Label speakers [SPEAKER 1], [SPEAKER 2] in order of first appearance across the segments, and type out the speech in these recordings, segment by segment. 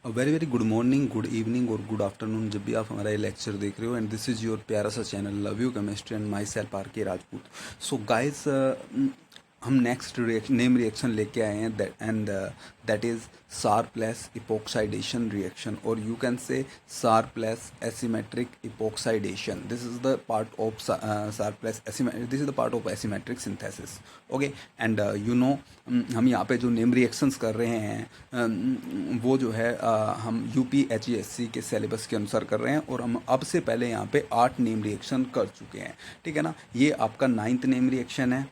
[SPEAKER 1] Very very good morning, good evening और good afternoon, जब भी आप हमारा ये लेक्चर देख रहे हो। एंड दिस इज़ योर प्यारा सा channel love you chemistry and myself R K Rajput. So guys, हम नेक्स्ट नेम रिएक्शन लेके आए हैं, that is Sharpless epoxidation reaction, और you can say Sharpless asymmetric epoxidation. This is the part of Sharpless asymmetric, this is the part of asymmetric synthesis. Okay, and you know, हम यहाँ पे जो name reactions कर रहे हैं वो जो है हम UPHESC के सिलेबस के अनुसार कर रहे हैं, और हम अब से पहले यहाँ पे 8 नेम रिएक्शन कर चुके हैं। ठीक है ना, ये आपका 9th नेम रिएक्शन है।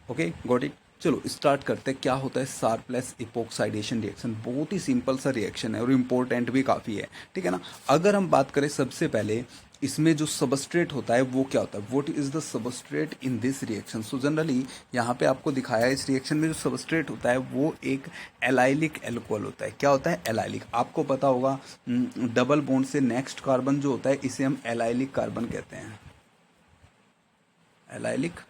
[SPEAKER 1] Okay, got it. चलो स्टार्ट करते हैं। क्या होता है सारप्लेस इपोक्साइडेशन रिएक्शन? बहुत ही सिंपल सा रिएक्शन है और इम्पोर्टेंट भी काफ़ी है। ठीक है ना, अगर हम बात करें सबसे पहले इसमें जो सबस्ट्रेट होता है वो क्या होता है, what is the substrate in this reaction. So generally यहाँ पे आपको दिखाया है इस रिएक्शन में जो सबस्ट्रेट होता है वो एक एलाइलिक एल्कोहल होता है। क्या होता है? एलाइलिक। आपको पता होगा डबल बॉन्ड से नेक्स्ट कार्बन जो होता है इसे हम एलाइलिक कार्बन कहते हैं, एलाइलिक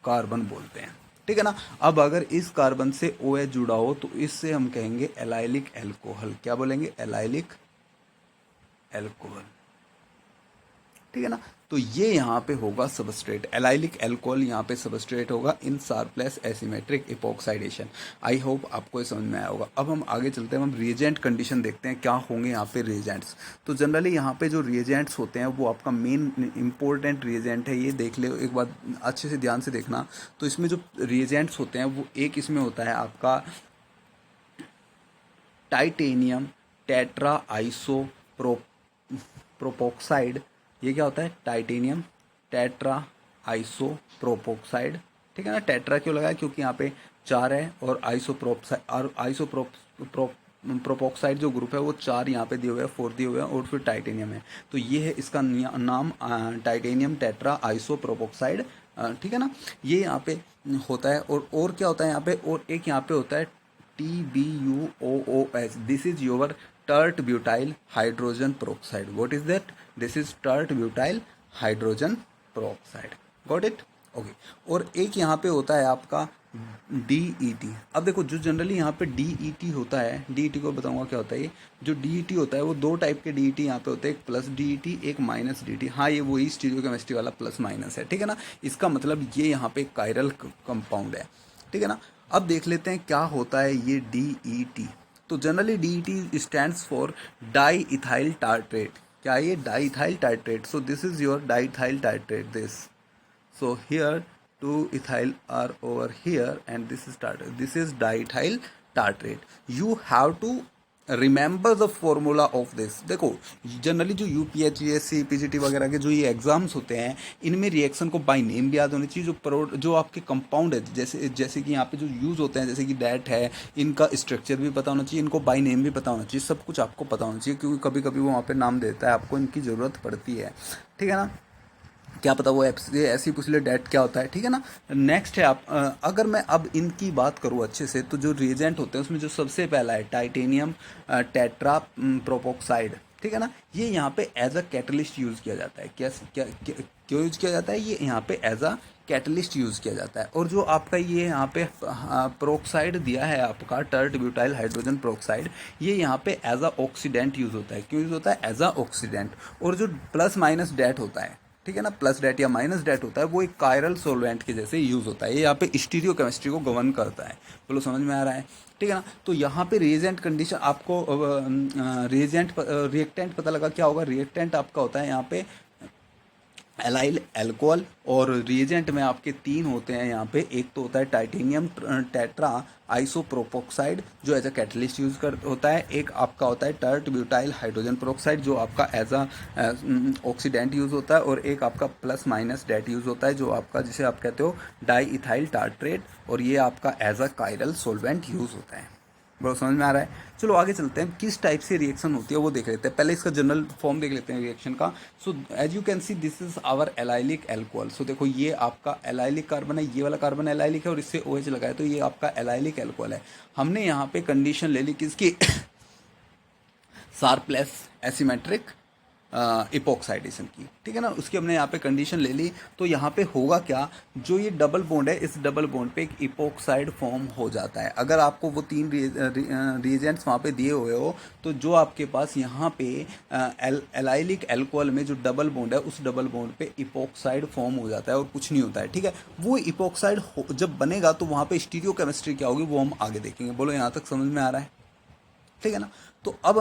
[SPEAKER 1] कार्बन बोलते हैं। ठीक है ना, अब अगर इस कार्बन से OH जुड़ा हो तो इससे हम कहेंगे एलाइलिक एल्कोहल। क्या बोलेंगे? Allylic alcohol. ठीक है ना, तो ये यहाँ पे होगा सबस्ट्रेट, एलाइलिक एल्कोहल यहाँ पे सबस्ट्रेट होगा इन सारप्लेस एसीमेट्रिक इपोक्साइडेशन। आई होप आपको ये समझ में आया होगा। अब हम आगे चलते हैं, हम रिएजेंट कंडीशन देखते हैं क्या होंगे यहाँ पे रिएजेंट्स। तो जनरली यहाँ पे जो रिएजेंट्स होते हैं वो आपका मेन इंपॉर्टेंट रिएजेंट है, ये देख ले एक बात अच्छे से ध्यान से देखना। तो इसमें जो रिएजेंट्स होते हैं वो एक इसमें होता है आपका टाइटेनियम टेट्रा आइसो प्रोपोक्साइड। ये क्या होता है? Titanium tetraisopropoxide. ठीक है ना, टेट्रा क्यों लगाया? क्योंकि यहाँ पे 4 है, और प्रोपोक्साइड जो ग्रुप है वो 4 यहाँ पे दिए हुए हैं, 4 दिए हुए हैं, और फिर टाइटेनियम है। तो ये है इसका नाम टाइटेनियम टेट्रा आइसो प्रोपोक्साइड। ठीक है ना, ये यहाँ पे होता है। और क्या होता है यहाँ पे? और एक यहाँ पे होता है TBuOOS। This is your tert butyl hydrogen peroxide. What is that? This is tert butyl hydrogen peroxide. Got it? Okay, और एक यहाँ पे होता है आपका DET। अब देखो, जो जनरली यहाँ पे DET होता है, DET को बताऊंगा क्या होता है। ये जो DET होता है वो 2 टाइप के DET यहाँ पे होते हैं, एक प्लस DET एक माइनस DET। हाँ, ये वही स्टीरियोकेमिस्ट्री वाला प्लस माइनस है। ठीक है ना, इसका मतलब ये यहाँ पे कायरल कंपाउंड है। ठीक है ना, अब देख लेते हैं क्या होता है ये DET। तो generally DET stands for di ethyl tartrate. क्या है ये? Di ethyl tartrate. So this is your di ethyl tartrate, this. So here 2 ethyl are over here and this is tartrate. This is diethyl tartrate. You have to remember the formula of this. देखो, generally जो UPHESC PGT वगैरह के जो ये exams होते हैं इनमें reaction को बाय नेम भी याद होनी चाहिए। जो आपके कंपाउंड है, जैसे कि यहाँ पे जो यूज़ होते हैं, जैसे कि डैट है, इनका स्ट्रक्चर भी पता होना चाहिए, इनको बाय नेम भी पता होना चाहिए, सब कुछ आपको पता होना चाहिए, क्योंकि कभी कभी वो वहाँ पे नाम देता है, आपको इनकी ज़रूरत पड़ती है। ठीक है ना, क्या पता वो ऐसे ही पूछ ले डेट क्या होता है। ठीक है ना, नेक्स्ट है आप अगर मैं अब इनकी बात करूँ अच्छे से, तो जो रिएजेंट होते हैं उसमें जो सबसे पहला है टाइटेनियम टेट्रा प्रोपोक्साइड। ठीक है ना, ये यहाँ पे एज अ कैटलिस्ट यूज़ किया जाता है। क्यों यूज़ किया जाता है? ये यहाँ पे एज अ कैटलिस्ट यूज़ किया जाता है। और जो आपका ये यहाँ पे प्रोक्साइड दिया है आपका टर्ट ब्यूटाइल हाइड्रोजन प्रोक्साइड, ये यहाँ पे एज अ ऑक्सीडेंट यूज़ होता है। क्यों यूज़ होता है? As a oxidant. और जो प्लस माइनस डेट होता है, ठीक है ना, प्लस डेट या माइनस डेट होता है, वो एक कायरल सोलवेंट के जैसे यूज़ होता है। ये यहाँ पे स्टीरियो केमिस्ट्री को गवर्न करता है। बोलो समझ में आ रहा है? ठीक है ना, तो यहाँ पे रिएजेंट कंडीशन आपको रिएक्टेंट पता लगा क्या होगा। रिएक्टेंट आपका होता है यहाँ पे एलाइल एल्कोहल, और रिएजेंट में आपके 3 होते हैं यहाँ पे। एक तो होता है टाइटेनियम टेट्रा आइसोप्रोपोक्साइड जो एज अ कैटलिस्ट यूज कर होता है। एक आपका होता है टर्ट ब्यूटाइल हाइड्रोजन पेरोक्साइड जो आपका एज अ ऑक्सीडेंट यूज होता है। और एक आपका प्लस माइनस डेट यूज होता है जो आपका, जिसे आप कहते हो डाई इथाइल टार्ट्रेट, और ये आपका as a chiral solvent use होता है। बहुत समझ में आ रहा है? चलो आगे चलते हैं, किस टाइप से रिएक्शन होती है वो देख लेते हैं। पहले इसका जनरल फॉर्म देख लेते हैं रिएक्शन का। So as you can see this is our allylic alcohol. So देखो, ये आपका एलाइलिक कार्बन है, ये वाला कार्बन एलाइलिक है, और इससे OH लगाया तो ये आपका एलाइलिक एल्कोहल है। हमने यहाँ पे कंडीशन ले ली किसकी? सारप्लेस एसीमेट्रिक इपोक्साइडेशन की, ठीक है ना। उसकी हमने यहाँ पे कंडीशन ले ली, तो यहाँ पे होगा क्या, जो ये डबल बॉन्ड है इस डबल बॉन्ड पे एक इपोक्साइड फॉर्म हो जाता है। अगर आपको वो तीन रिएजेंट्स वहाँ पे दिए हुए हो, तो जो आपके पास यहाँ पे एलाइलिक अल्कोहल में जो डबल बॉन्ड है उस डबल बॉन्ड पे इपोक्साइड फॉर्म हो जाता है और कुछ नहीं होता है, ठीक है। वो इपोक्साइड जब बनेगा तो वहाँ पे स्टीरियो केमिस्ट्री क्या होगी वो हम आगे देखेंगे। बोलो यहाँ तक समझ में आ रहा है, ठीक है ना। तो अब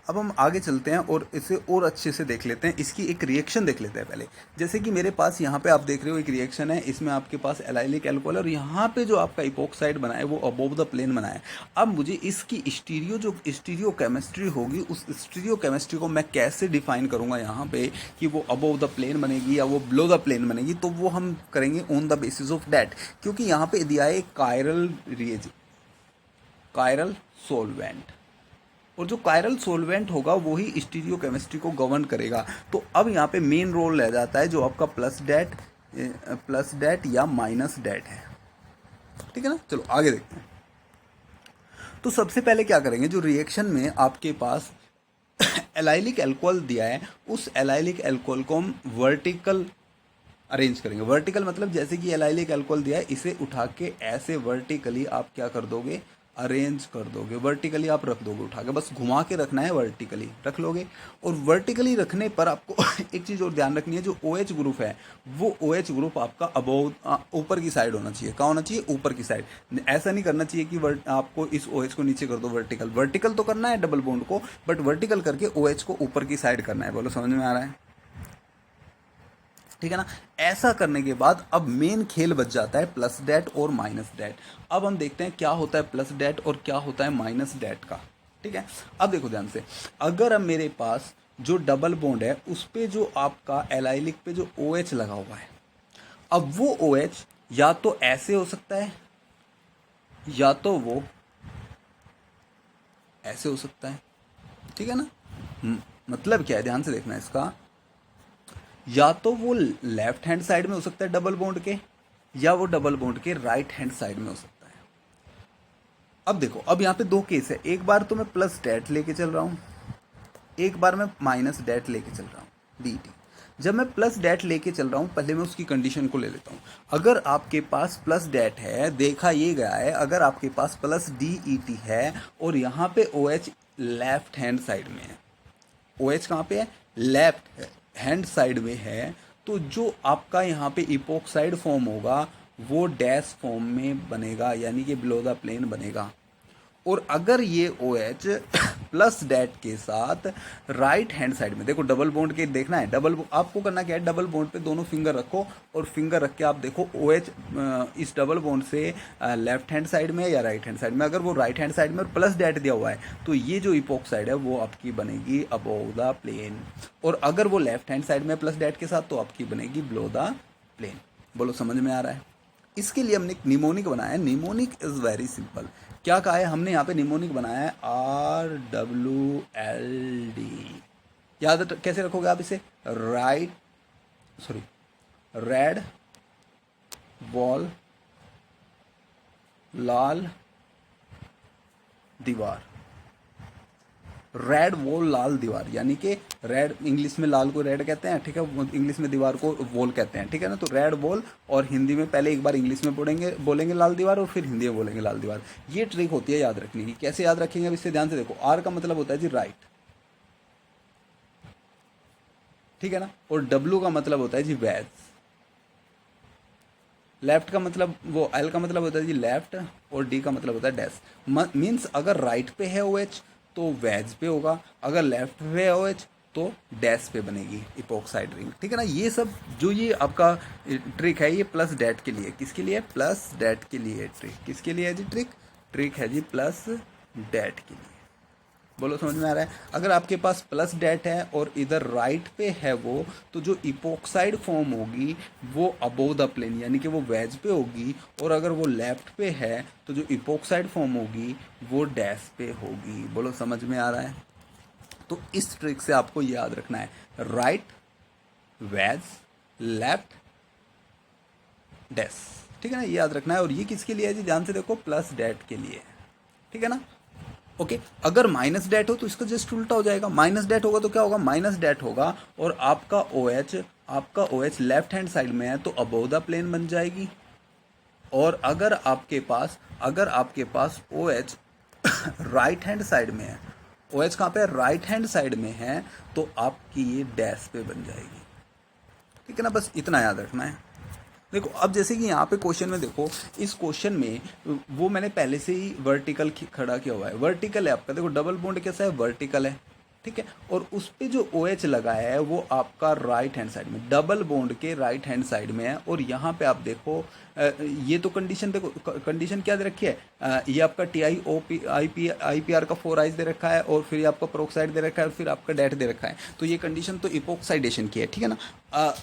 [SPEAKER 1] हम आगे चलते हैं और इसे और अच्छे से देख लेते हैं, इसकी एक रिएक्शन देख लेते हैं पहले। जैसे कि मेरे पास यहाँ पे आप देख रहे हो एक रिएक्शन है, इसमें आपके पास एलाइलिक अल्कोहल और यहाँ पे जो आपका इपोक्साइड बना है वो अबोव द प्लेन बना है। अब मुझे इसकी स्टीरियो केमिस्ट्री होगी, उस स्टीरियो केमिस्ट्री को मैं कैसे डिफाइन करूँगा यहाँ पे कि वो अबोव द प्लेन बनेगी या वो बिलो द प्लेन बनेगी, तो वो हम करेंगे on the basis of that. क्योंकि यहाँ पे दिया है कायरल सोलवेंट, और जो कायरल सोलवेंट होगा वही स्टीरियो केमिस्ट्री को गवर्न करेगा। तो अब यहाँ पे मेन रोल रह जाता है जो आपका प्लस डेट या माइनस डेट है, ठीक है ना। चलो आगे देखते हैं। तो सबसे पहले क्या करेंगे, जो रिएक्शन में आपके पास एलाइलिक अल्कोहल दिया है उस एलाइलिक अल्कोहल को हम वर्टिकल अरेंज करेंगे। वर्टिकल मतलब जैसे कि एलाइलिक अल्कोहल दिया है, इसे उठा के ऐसे वर्टिकली आप क्या कर दोगे, अरेंज कर दोगे। वर्टिकली आप रख दोगे, उठा के बस घुमा के रखना है, वर्टिकली रख लोगे। और वर्टिकली रखने पर आपको एक चीज़ और ध्यान रखनी है, जो OH ग्रुप है वो OH ग्रुप आपका अबोव ऊपर की साइड होना चाहिए। कहाँ होना चाहिए, ऊपर की साइड। ऐसा नहीं करना चाहिए कि आपको इस OH को नीचे कर दो, वर्टिकल तो करना है डबल बॉन्ड को, बट वर्टिकल करके OH को ऊपर की साइड करना है। बोलो समझ में आ रहा है, ठीक है ना। ऐसा करने के बाद अब मेन खेल बच जाता है प्लस डेट और माइनस डेट। अब हम देखते हैं क्या होता है प्लस डेट और क्या होता है माइनस डेट का, ठीक है। अब देखो ध्यान से, अगर अब मेरे पास जो डबल बॉन्ड है उस पे जो आपका एलाइलिक पे जो OH लगा हुआ है, अब वो OH या तो ऐसे हो सकता है या तो वो ऐसे हो सकता है, ठीक है ना। मतलब क्या है, ध्यान से देखना है इसका, या तो वो लेफ्ट हैंड साइड में हो सकता है डबल बॉन्ड के, या वो डबल बॉन्ड के राइट हैंड साइड में हो सकता है। अब देखो, अब यहाँ पे दो केस है, एक बार तो मैं प्लस डेट लेके चल रहा हूँ, एक बार मैं माइनस डेट लेके चल रहा हूँ DT। जब मैं प्लस डेट लेके चल रहा हूँ, पहले मैं उसकी कंडीशन को ले लेता हूँ। अगर आपके पास प्लस डेट है, देखा ये गया है, अगर आपके पास प्लस DET है और यहाँ पे OH लेफ्ट हैंड साइड में है, OH कहाँ पे है, लेफ्ट हैंड साइड में है, तो जो आपका यहाँ पे इपोक्साइड फॉर्म होगा वो डैश फॉर्म में बनेगा, यानी कि बिलो द प्लेन बनेगा। और अगर ये OH प्लस डेट के साथ राइट हैंड साइड में, देखो डबल बॉन्ड के देखना है, आपको करना क्या है, डबल बॉन्ड पे दोनों फिंगर रखो और फिंगर रख के आप देखो OH इस डबल बॉन्ड से लेफ्ट हैंड साइड में या राइट हैंड साइड में। अगर वो राइट हैंड साइड में और प्लस डेट दिया हुआ है तो ये जो इपोक्साइड है वो आपकी बनेगी अबोव द प्लेन, और अगर वो लेफ्ट हैंड साइड में प्लस डेट के साथ तो आपकी बनेगी बिलो द प्लेन। बोलो समझ में आ रहा है। इसके लिए हमने एक निमोनिक बनाया है। Mnemonic is very simple. क्या कहा है हमने यहाँ पे, निमोनिक बनाया है RWLD। याद कैसे रखोगे आप इसे, रेड वॉल लाल दीवार। रेड वॉल लाल दीवार, यानी कि रेड इंग्लिश में लाल को रेड कहते हैं, ठीक है, इंग्लिश में दीवार को वॉल कहते हैं, ठीक है ना। तो रेड वॉल, और हिंदी में पहले एक बार इंग्लिश में बोलेंगे लाल दीवार और फिर हिंदी में बोलेंगे लाल दीवार। ये ट्रिक होती है याद रखने की। कैसे याद रखेंगे अब इससे ध्यान से देखो, R का मतलब होता है जी राइट, ठीक है ना, और W का मतलब होता है जी वेज। लेफ्ट का मतलब, वो L का मतलब होता है जी लेफ्ट, और D का मतलब होता है डैश। मीन्स अगर राइट पे है OH तो वेज पे होगा, अगर लेफ्ट पे है OH तो डैश पे बनेगी इपोक्साइड रिंग, ठीक है ना। ये सब जो ये आपका ट्रिक है ये प्लस डेट के लिए, किसके लिए, प्लस डेट के लिए ट्रिक, किसके लिए है जी ट्रिक है जी प्लस डेट के लिए। बोलो समझ में आ रहा है। अगर आपके पास प्लस डेट है और इधर राइट पे है वो, तो जो इपोक्साइड फॉर्म होगी वो अबोव द प्लेन, यानी कि वो वेज पे होगी, और अगर वो लेफ्ट पे है तो जो इपोक्साइड फॉर्म होगी वो डैश पे होगी। बोलो समझ में आ रहा है। तो इस ट्रिक से आपको याद रखना है, राइट वेज लेफ्ट डैश, ठीक है ना, ये याद रखना है। और ये किसके लिए है जी, ध्यान से देखो, प्लस डेट के लिए, ठीक है ना। ओके, अगर माइनस डेट हो तो इसका जस्ट उल्टा हो जाएगा, माइनस डेट होगा तो क्या होगा, माइनस डेट होगा और आपका O H left hand side में है तो अबोव द प्लेन बन जाएगी। और अगर आपके पास O H right hand side में है, ओ एच कहाँ पे है, राइट हैंड साइड में है, तो आपकी ये डैश पे बन जाएगी। ठीक है ना, बस इतना याद रखना है। देखो अब जैसे कि यहाँ पे क्वेश्चन में देखो, इस क्वेश्चन में वो मैंने पहले से ही वर्टिकल खड़ा किया हुआ है, वर्टिकल है आपका, देखो डबल बॉन्ड कैसा है, वर्टिकल है। ठीक है, और उस पे जो ओ एच लगा है वो आपका राइट हैंड साइड में, डबल बॉन्ड के राइट हैंड साइड में है। और यहाँ पे आप देखो ये तो कंडीशन, देखो कंडीशन क्या दे रखी है, ये आपका T I O P I P R का 4 आइज दे रखा है, और फिर ये आपका प्रोक्साइड दे रखा है, और फिर आपका डेट दे रखा है। तो ये कंडीशन तो इपोक्साइडेशन की है, ठीक है ना।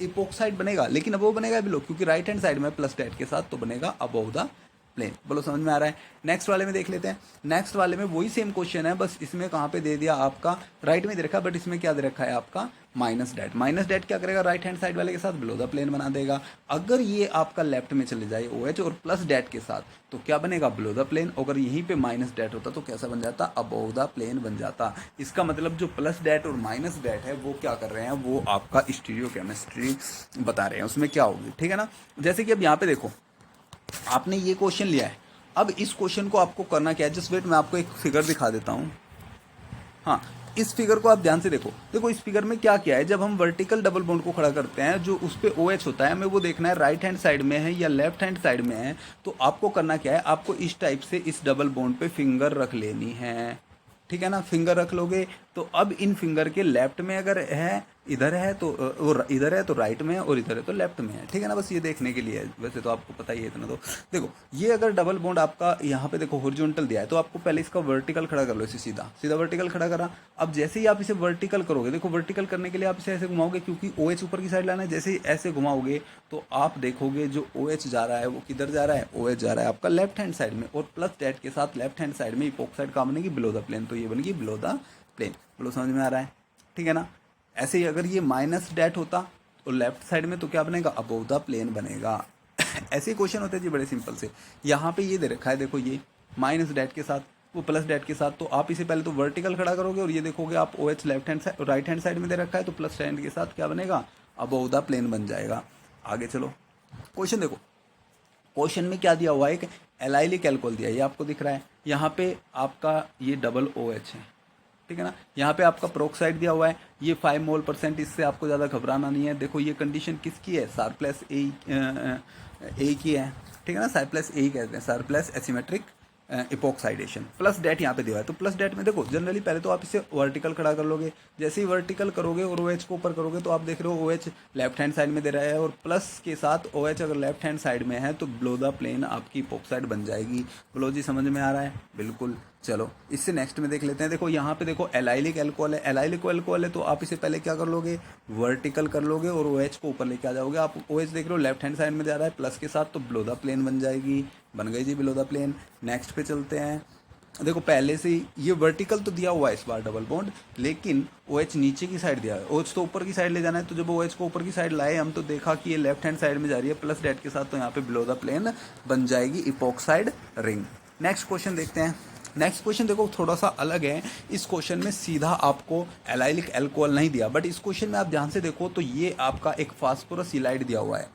[SPEAKER 1] इपोक्साइड बनेगा, लेकिन अब वो बनेगा बिलो, क्योंकि राइट हैंड साइड में प्लस डेट के साथ, तो बनेगा अबोव द प्लेन। बोलो समझ में आ रहा है। नेक्स्ट वाले में देख लेते हैं। नेक्स्ट वाले में वही सेम क्वेश्चन है, बस इसमें कहाँ पे दे दिया आपका, राइट में दे रखा है, बट इसमें क्या दे रखा है आपका माइनस डेट। माइनस डेट क्या करेगा, राइट हैंड साइड वाले के साथ बिलो द प्लेन बना देगा। अगर ये आपका लेफ्ट में चले जाए ओ एच और प्लस डेट के साथ, तो क्या बनेगा, बिलो द प्लेन। अगर यहीं पे माइनस डेट होता तो कैसा बन जाता, अबोव द प्लेन बन जाता। इसका मतलब जो प्लस डेट और माइनस डेट है वो क्या कर रहे हैं, वो आपका स्टीरियो केमिस्ट्री बता रहे हैं, उसमें क्या होगी। ठीक है ना। जैसे कि अब यहाँ पे देखो, आपने ये क्वेश्चन लिया है, अब इस क्वेश्चन को आपको करना क्या है, जस्ट वेट, मैं आपको एक फिगर दिखा देता हूँ। हाँ, इस फिगर को आप ध्यान से देखो। देखो इस फिगर में क्या किया है, जब हम वर्टिकल डबल बॉन्ड को खड़ा करते हैं, जो उस पे ओ एच होता है, हमें वो देखना है राइट हैंड साइड में है या लेफ्ट हैंड साइड में है। तो आपको करना क्या है, आपको इस टाइप से इस डबल बॉन्ड पे फिंगर रख लेनी है। ठीक है ना, फिंगर रख लोगे तो अब इन फिंगर के लेफ्ट में अगर है, इधर है तो और इधर है तो राइट में है, और इधर है तो लेफ्ट में है। ठीक है ना, बस ये देखने के लिए है, वैसे तो आपको पता ही है इतना। तो देखो ये अगर डबल बॉन्ड आपका यहाँ पे देखो हॉरिजॉन्टल दिया है, तो आपको पहले इसका वर्टिकल खड़ा कर लो, इसे सीधा सीधा वर्टिकल खड़ा करा। अब जैसे ही आप इसे वर्टिकल करोगे, देखो वर्टिकल करने के लिए आप इसे ऐसे घुमाओगे, क्योंकि ओ एच ऊपर की साइड लाना है। जैसे ही ऐसे घुमाओगे तो आप देखोगे जो ओ एच जा रहा है वो किधर जा रहा है, ओ एच जा रहा है आपका लेफ्ट हैंड साइड में, और प्लस डेट के साथ लेफ्ट हैंड साइड में इपोक्साइड कहाँ बनेगी, बिलो द प्लेन। तो ये बनेगी बिलो द प्लेन। बोलो समझ में आ रहा है। ठीक है ना। ऐसे ही अगर ये माइनस डेट होता तो लेफ्ट साइड में, तो क्या बनेगा, अबोव द प्लेन बनेगा। ऐसे क्वेश्चन होते हैं जी, बड़े सिंपल से। यहाँ पे ये दे रखा है, देखो ये माइनस डेट के साथ, वो प्लस डेट के साथ, तो आप इसे पहले तो वर्टिकल खड़ा करोगे, और ये देखोगे आप O H left hand side right hand side में दे रखा है, तो प्लस डेट के साथ क्या बनेगा, अबोव द प्लेन बन जाएगा। आगे चलो, क्वेश्चन देखो। क्वेश्चन में क्या दिया हुआ है, एक एलाइलिक एल्कोहल दिया है, ये आपको दिख रहा है। यहाँ पे आपका ये डबल ओ एच है, ठीक है ना। यहाँ पे आपका प्रोक्साइड दिया हुआ है, ये 5 मोल %, इससे आपको ज़्यादा घबराना नहीं है। देखो ये कंडीशन किसकी है, सार प्लस ए की है। ठीक है ना, सार प्लस ए कहते हैं, सार प्लस एसिमेट्रिक इपोक्साइडेशन। प्लस डेट यहाँ पे दिया है, तो प्लस डेट में देखो जनरली पहले तो आप इसे वर्टिकल खड़ा कर लोगे। जैसे ही वर्टिकल करोगे और ओ एच को ऊपर करोगे, तो आप देख रहे हो O H left hand side में दे रहा है, और प्लस के साथ ओ एच अगर लेफ्ट हैंड साइड में है, तो बिलो द प्लेन आपकी इपोक्साइड बन जाएगी। बोलो जी समझ में आ रहा है, बिल्कुल। चलो इससे नेक्स्ट में देख लेते हैं। देखो यहाँ पे देखो एलाइलिक एल्कोहल है, एलाइलिक एल्कोहल है, तो आप इसे पहले क्या कर लोगे, वर्टिकल कर लोगे, और ओ एच को ऊपर लेके आ जाओगे। आप ओ एच देख रहे हो लेफ्ट हैंड साइड में जा रहा है प्लस के साथ, तो बिलो द प्लेन बन जाएगी। बन गई जी बिलो द प्लेन। नेक्स्ट पे चलते हैं। देखो पहले से ही ये वर्टिकल तो दिया हुआ है इस बार डबल बॉन्ड, लेकिन ओ एच नीचे की साइड दिया है, ओ एच तो ऊपर की साइड ले जाना है। तो जब ओ एच को ऊपर की साइड लाए हम, तो देखा कि ये लेफ्ट हैंड साइड में जा रही है प्लस डेट के साथ, तो यहाँ पे बिलो द प्लेन बन जाएगी इपोक्साइड रिंग। नेक्स्ट क्वेश्चन देखते हैं। नेक्स्ट क्वेश्चन देखो थोड़ा सा अलग है। इस क्वेश्चन में सीधा आपको एलाइलिक एल्कोहल नहीं दिया, बट इस क्वेश्चन में आप ध्यान से देखो तो ये आपका एक फास्फोरस इलाइड दिया हुआ है।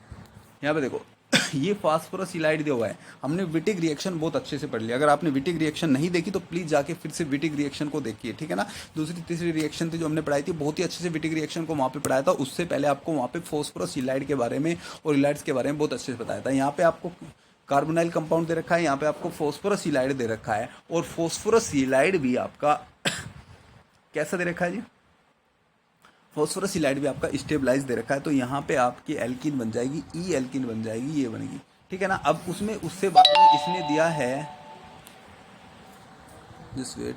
[SPEAKER 1] यहाँ पे देखो ये फास्फोरस इलाइड दिया हुआ है। हमने विटिक रिएक्शन बहुत अच्छे से पढ़ लिया। अगर आपने विटिक रिएक्शन नहीं देखी तो प्लीज जाके फिर से विटिक रिएक्शन को देखिए, ठीक है ना। दूसरी तीसरी रिएक्शन थी जो हमने पढ़ाई थी, बहुत ही अच्छे से विटिक रिएक्शन को वहाँ पे पढ़ाया था। उससे पहले आपको वहाँ पे फास्फोरस इलाइड के बारे में और इलाइड्स के बारे में बहुत अच्छे से बताया था। यहाँ पे आपको कार्बोनाइल कंपाउंड दे रखा है, यहाँ पे आपको फास्फोरस इलाइड दे रखा है, और फास्फोरस इलाइड भी आपका कैसा दे रखा है जी, फास्फोरस इलाइड भी आपका स्टेबलाइज दे रखा है। तो यहाँ पे आपकी एल्कीन बन जाएगी, ई एल्कीन बन जाएगी, ये बनेगी, ठीक है ना। अब उसमें उससे बाद में इसने दिया है, जस्ट वेट,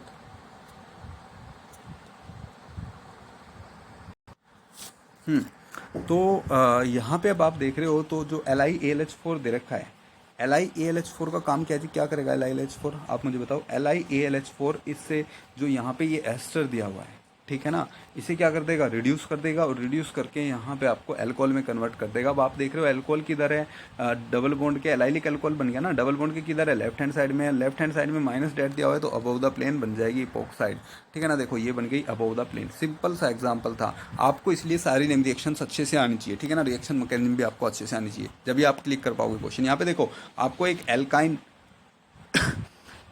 [SPEAKER 1] तो यहाँ पे अब आप देख रहे हो तो जो LiAlH4 दे रखा है, LiAlH4 का काम क्या है, क्या करेगा LiAlH4, आप मुझे बताओ। LiAlH4 इससे जो यहाँ पे ये एस्टर दिया हुआ है, ठीक है ना। इसे क्या कर देगा, रिड्यूस कर देगा, और रिड्यूस करके यहाँ पे आपको एल्कोहल में कन्वर्ट कर देगा। अब आप देख रहे हो एल्कोहल किधर है, डबल बॉन्ड के एलाइलिक एल्कोहल बन गया ना, डबल बॉन्ड के किधर है, लेफ्ट हैंड साइड में है। लेफ्ट हैंड साइड में माइनस डेट दिया हुआ है तो अबव द प्लेन बन जाएगी इपोक्साइड, ठीक है ना। देखो ये बन गई अबव द प्लेन, सिंपल सा एग्जाम्पल था। आपको इसलिए सारी रिएक्शन अच्छे से आनी चाहिए, ठीक है ना, रिएक्शन मैकेनिज्म भी आपको अच्छे से आनी चाहिए, जब भी आप क्लिक कर पाओगे क्वेश्चन। यहाँ पे देखो आपको एक एल्काइन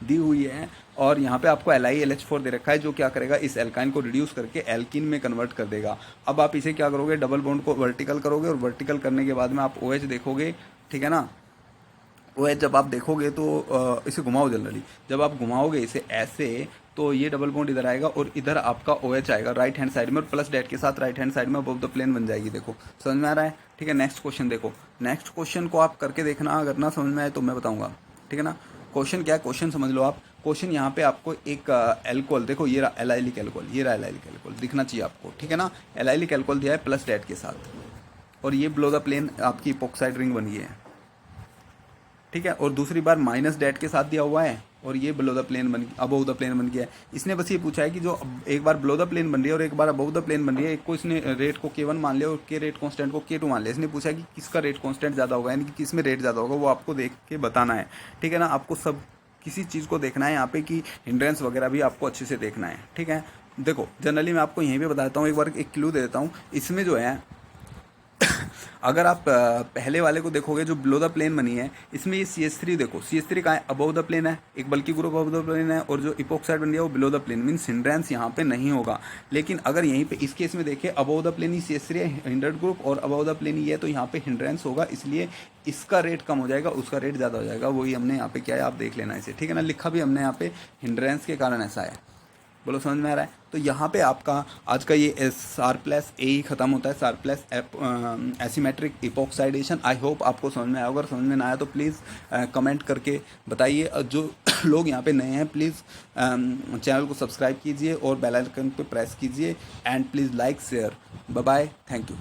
[SPEAKER 1] दी हुई है और यहाँ पे आपको LiLH4 दे रखा है, जो क्या करेगा, इस एल्काइन को रिड्यूस करके एल्किन में कन्वर्ट कर देगा। अब आप इसे क्या करोगे, डबल बॉन्ड को वर्टिकल करोगे, और वर्टिकल करने के बाद में आप OH देखोगे, ठीक है ना। OH जब आप देखोगे तो इसे घुमाओ जनरली, जब आप घुमाओगे इसे ऐसे तो ये डबल बॉन्ड इधर आएगा और इधर आपका OH आएगा राइट हैंड साइड में, और प्लस डेट के साथ राइट हैंड साइड में अबव द प्लेन बन जाएगी। देखो समझ में आ रहा है, ठीक है। नेक्स्ट क्वेश्चन देखो, नेक्स्ट क्वेश्चन को आप करके देखना, अगर ना समझ में आए तो मैं बताऊंगा, ठीक है ना। क्वेश्चन क्या है, क्वेश्चन समझ लो आप। क्वेश्चन यहाँ पे आपको एक एल्कोहल, देखो ये रहा एलाइलिक एल्कोहल, ये रहा एलाइलिक एल्कोहल, दिखना चाहिए आपको, ठीक है ना। एलाइलिक एल्कोहल दिया है प्लस डेट के साथ, और ये बिलो द प्लेन आपकी इपोक्साइड रिंग बन गई है, ठीक है। और दूसरी बार माइनस डेट के साथ दिया हुआ है, और ये बिलो द प्लेन बन, अबव द प्लेन बन गया है। इसने बस ये पूछा है कि जो एक बार बिलो द प्लेन बन रही है और एक बार अबव द प्लेन बन रही है, एक को इसने रेट को K1 मान लिया और के रेट कांस्टेंट को K2 मान लिया। इसने पूछा है कि किसका रेट कांस्टेंट ज़्यादा होगा, यानी कि किस में रेट ज़्यादा होगा, वो आपको देख के बताना है, ठीक है ना। आपको सब किसी चीज़ को देखना है यहाँ पे कि हिंड्रेंस वगैरह भी आपको अच्छे से देखना है, ठीक है। देखो जनरली मैं आपको यहीं पे बताता हूँ, एक बार एक क्लू दे देता हूँ। इसमें जो है अगर आप पहले वाले को देखोगे जो बिलो द प्लेन बनी है, इसमें ये CH3 देखो, CH3 कहाँ है, अबव द प्लेन है, एक बल्कि ग्रुप अबव द प्लेन है, और जो इपोक्साइड बन गया वो below the plane, means hindrance यहाँ पे नहीं होगा। लेकिन अगर यहीं पे इस केस में देखें, above the plane he CH3 है, हिंड्रेड ग्रुप, और अबव द प्लेन ही है, तो यहाँ पे हिंड्रेंस होगा, इसलिए इसका रेट कम हो जाएगा, उसका रेट ज़्यादा हो जाएगा। वही हमने यहाँ पे क्या है, आप देख लेना इसे, ठीक है ना। लिखा भी हमने यहाँ पे हिंड्रेंस के कारण ऐसा है। बोलो समझ में आ रहा है। तो यहाँ पे आपका आज का ये SR+A ही ख़त्म होता है, SR+ एसीमेट्रिक इपोक्साइडेशन। आई होप आपको समझ में आया होगा। समझ में ना आया तो प्लीज़ कमेंट करके बताइए। जो लोग यहाँ पे नए हैं प्लीज़ चैनल को सब्सक्राइब कीजिए और बेल आइकन पे प्रेस कीजिए, and please like share. Bye bye, thank you.